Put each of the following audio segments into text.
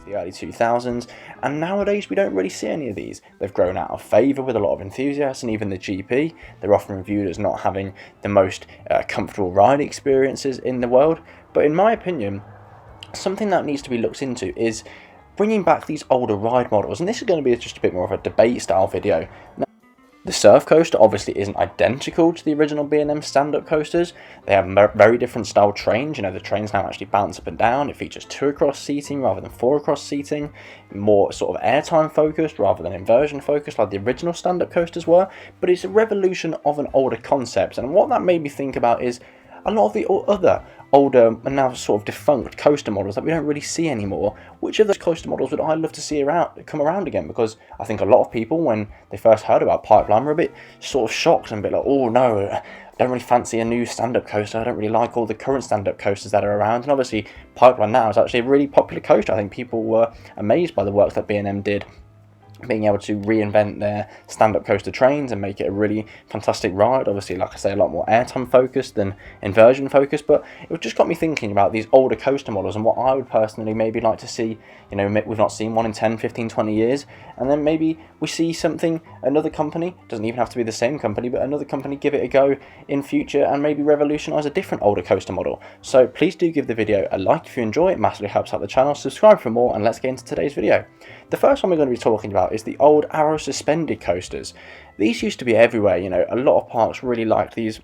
the early 2000s, and nowadays we don't really see any of these. They've grown out of favour with a lot of enthusiasts, and even the GP, they're often reviewed as not having the most comfortable ride experiences in the world. But in my opinion, something that needs to be looked into is bringing back these older ride models, and this is going to be just a bit more of a debate style video. Now, the Surf Coaster obviously isn't identical to the original B&M Stand-up coasters. They have very different style trains. You know, the trains now actually bounce up and down. It features 2 across seating rather than 4 across seating. More sort of airtime focused rather than inversion focused like the original stand-up coasters were. But it's a revolution of an older concept. And what that made me think about is a lot of the other older and now sort of defunct coaster models that we don't really see anymore. Which of those coaster models would I love to see come around again? Because I think a lot of people, when they first heard about Pipeline, were a bit sort of shocked and a bit like, oh no, I don't really fancy a new stand-up coaster. I don't really like all the current stand-up coasters that are around. And obviously Pipeline now is actually a really popular coaster. I think people were amazed by the work that B&M did, being able to reinvent their stand-up coaster trains and make it a really fantastic ride. Obviously, like I say, a lot more airtime focused than inversion focused, but it just got me thinking about these older coaster models and what I would personally maybe like to see. You know, we've not seen one in 10, 15, 20 years, and then maybe we see something, another company, doesn't even have to be the same company, but another company give it a go in future and maybe revolutionise a different older coaster model. So please do give the video a like if you enjoy it, massively helps out the channel, subscribe for more, and let's get into today's video. The first one we're going to be talking about is the old Arrow suspended coasters. These used to be everywhere. You know, a lot of parks really liked these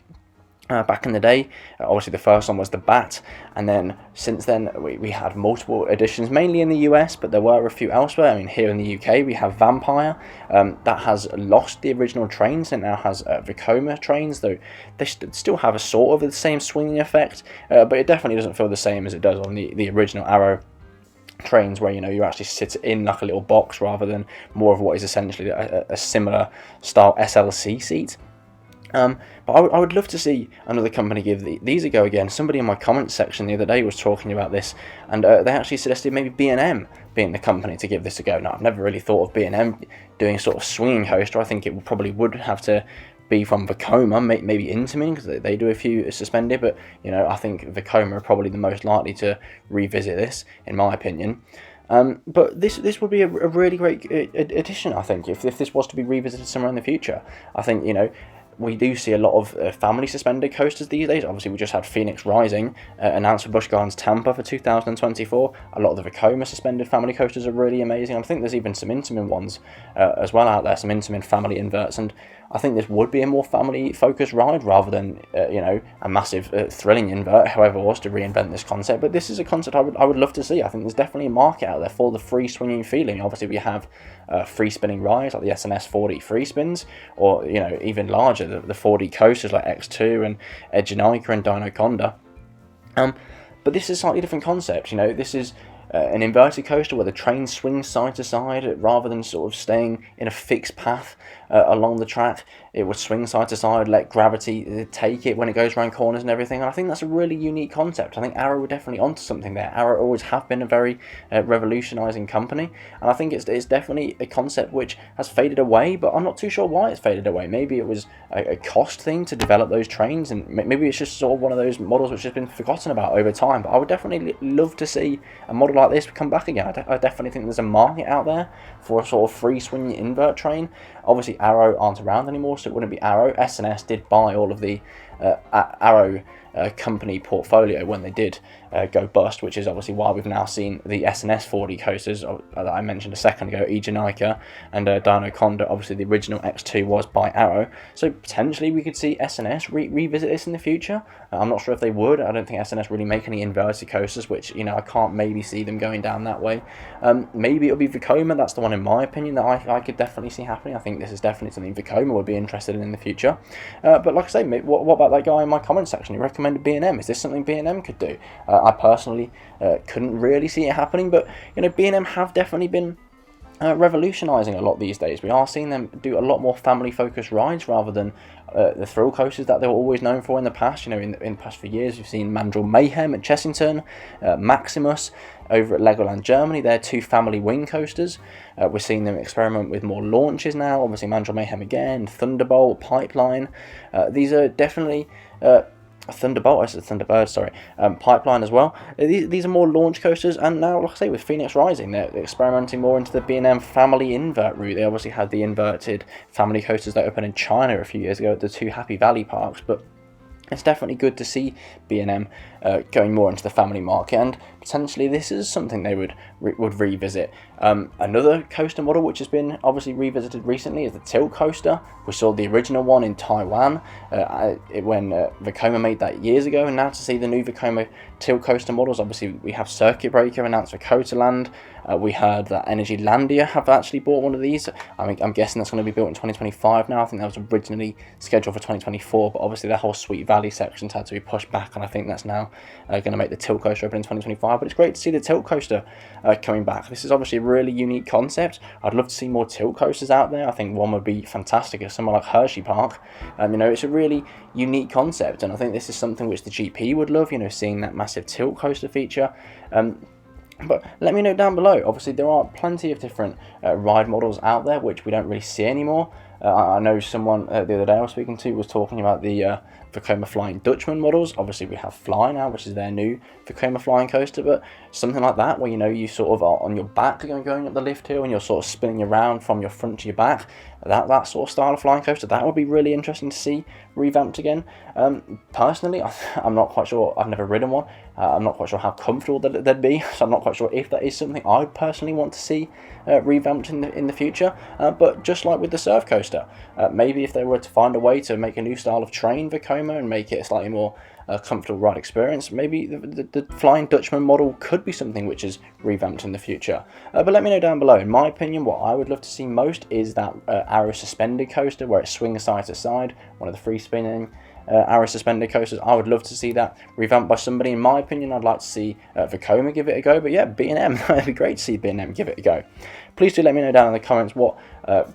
back in the day. Obviously the first one was the Bat, and then since then we had multiple editions, mainly in the US, but there were a few elsewhere. I mean, here in the UK we have Vampire, that has lost the original trains and now has Vekoma trains, though they still have a sort of the same swinging effect, but it definitely doesn't feel the same as it does on the original Arrow trains, where, you know, you actually sit in like a little box rather than more of what is essentially a similar style SLC seat. But I would love to see another company give these a go again. Somebody in my comments section the other day was talking about this, and they actually suggested maybe B&M being the company to give this a go. Now, I've never really thought of B&M doing sort of swinging coaster. I think it probably would have to be from Vekoma, maybe Intamin, because they do a few suspended, but, you know, I think Vekoma are probably the most likely to revisit this, in my opinion. But this would be a really great addition, I think, if this was to be revisited somewhere in the future. I think, you know, we do see a lot of family suspended coasters these days. Obviously, we just had Phoenix Rising announced for Busch Gardens Tampa for 2024. A lot of the Vekoma suspended family coasters are really amazing. I think there's even some Intamin ones as well out there, some Intamin family inverts, and I think this would be a more family-focused ride rather than, you know, a massive thrilling invert, however it was to reinvent this concept. But this is a concept I would love to see. I think there's definitely a market out there for the free swinging feeling. Obviously, we have free spinning rides like the S&S 4D free spins, or, you know, even larger, the 4D coasters like X2 and Edgenica and Dinoconda. But this is a slightly different concept. You know, this is an inverted coaster where the train swings side to side rather than sort of staying in a fixed path along the track. It would swing side to side, let gravity take it when it goes around corners and everything. And I think that's a really unique concept. I think Arrow were definitely onto something there. Arrow always have been a very revolutionising company, and I think it's definitely a concept which has faded away, but I'm not too sure why it's faded away. Maybe it was a cost thing to develop those trains, and maybe it's just sort of one of those models which has been forgotten about over time. But I would definitely love to see a model like this come back again. I definitely think there's a market out there for a sort of free swinging invert train. Obviously Arrow aren't around anymore, so it wouldn't be Arrow. S&S did buy all of the Arrow company portfolio when they did go bust, which is obviously why we've now seen the S&S 4D coasters that I mentioned a second ago, Edgenica and Dinoconda. Obviously the original X2 was by Arrow, so potentially we could see S&S revisit this in the future. I'm not sure if they would. I don't think S&S really make any inverted coasters, which, you know, I can't maybe see them going down that way. Maybe it'll be Vekoma. That's the one, in my opinion, that I could definitely see happening. I think this is definitely something Vekoma would be interested in the future. But like I say, what about that guy in my comment section who recommended B&M? Is this something B&M could do? I personally couldn't really see it happening, but, you know, B&M have definitely been revolutionising a lot these days. We are seeing them do a lot more family-focused rides rather than the thrill coasters that they were always known for in the past. You know, in the past few years, we've seen Mandrill Mayhem at Chessington, Maximus over at Legoland Germany. They're two family wing coasters. We're seeing them experiment with more launches now. Obviously, Mandrill Mayhem again, Thunderbolt, Pipeline. These are definitely Thunderbolt, I said Thunderbird, sorry, pipeline as well. These are more launch coasters, and now, like I say, with Phoenix Rising, they're experimenting more into the B&M family invert route. They obviously had the inverted family coasters that opened in China a few years ago at the two Happy Valley parks, but it's definitely good to see B&M going more into the family market, and potentially this is something they would revisit. Another coaster model which has been obviously revisited recently is the tilt coaster. We saw the original one in Taiwan when Vekoma made that years ago, and now to see the new Vekoma tilt coaster models. Obviously we have Circuit Breaker announced for Cotaland. We heard that Energy Landia have actually bought one of these. I'm guessing that's going to be built in 2025 now. I think that was originally scheduled for 2024, but obviously the whole Sweet Valley sections had to be pushed back, and I think that's now going to make the tilt coaster open in 2025. But it's great to see the tilt coaster coming back. This is obviously a really unique concept. I'd love to see more tilt coasters out there. I think one would be fantastic at somewhere like Hershey Park. It's a really unique concept, and I think this is something which the GP would love, seeing that massive tilt coaster feature. But let me know down below. Obviously there are plenty of different ride models out there which we don't really see anymore. I know someone the other day I was speaking to was talking about the Vekoma Flying Dutchman models. Obviously we have Fly now, which is their new Vekoma Flying Coaster, but something like that where you sort of are on your back going up the lift hill and you're sort of spinning around from your front to your back, that sort of style of flying coaster, that would be really interesting to see revamped again. Personally, I'm not quite sure. I've never ridden one. I'm not quite sure how comfortable they'd be, so I'm not quite sure if that is something I personally want to see revamped in the future. But just like with the surf coaster, maybe if they were to find a way to make a new style of train Vekoma and make it a slightly more comfortable ride experience, maybe the Flying Dutchman model could be something which is revamped in the future. But let me know down below. In my opinion, what I would love to see most is that arrow suspended coaster where it swings side to side, one of the free spinning arrow suspended coasters. I would love to see that revamped by somebody. In my opinion, I'd like to see Vekoma give it a go, but yeah, B&M, it'd be great to see B&M give it a go. Please do let me know down in the comments what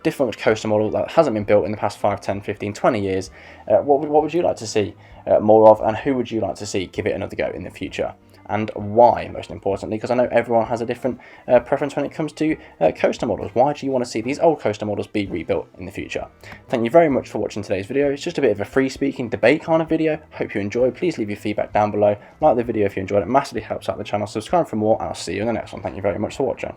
defunct coaster model that hasn't been built in the past 5, 10, 15, 20 years, what would you like to see more of, and who would you like to see give it another go in the future? And why, most importantly, because I know everyone has a different preference when it comes to coaster models. Why do you want to see these old coaster models be rebuilt in the future? Thank you very much for watching today's video. It's just a bit of a free speaking debate kind of video. Hope you enjoyed. Please leave your feedback down below. Like the video if you enjoyed it. Massively helps out the channel. Subscribe for more, and I'll see you in the next one. Thank you very much for watching.